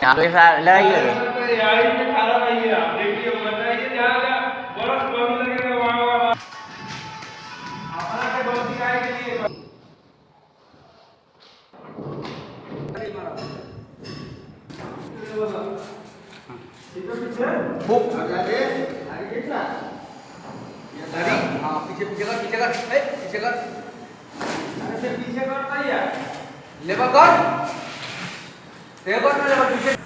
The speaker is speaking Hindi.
यहाँ पे सारा लगाइए यार ये खाना नहीं है आप देखिए बताइए जहाँ जहाँ बर्फ कम लगेगा वहाँ वहाँ अपना के बहुत दिखाई के लिए खूब आगे कितना अरे हाँ पीछे पीछे कर पीछे कर अरे पीछे करता ही है लेबर कर लेबर पीछे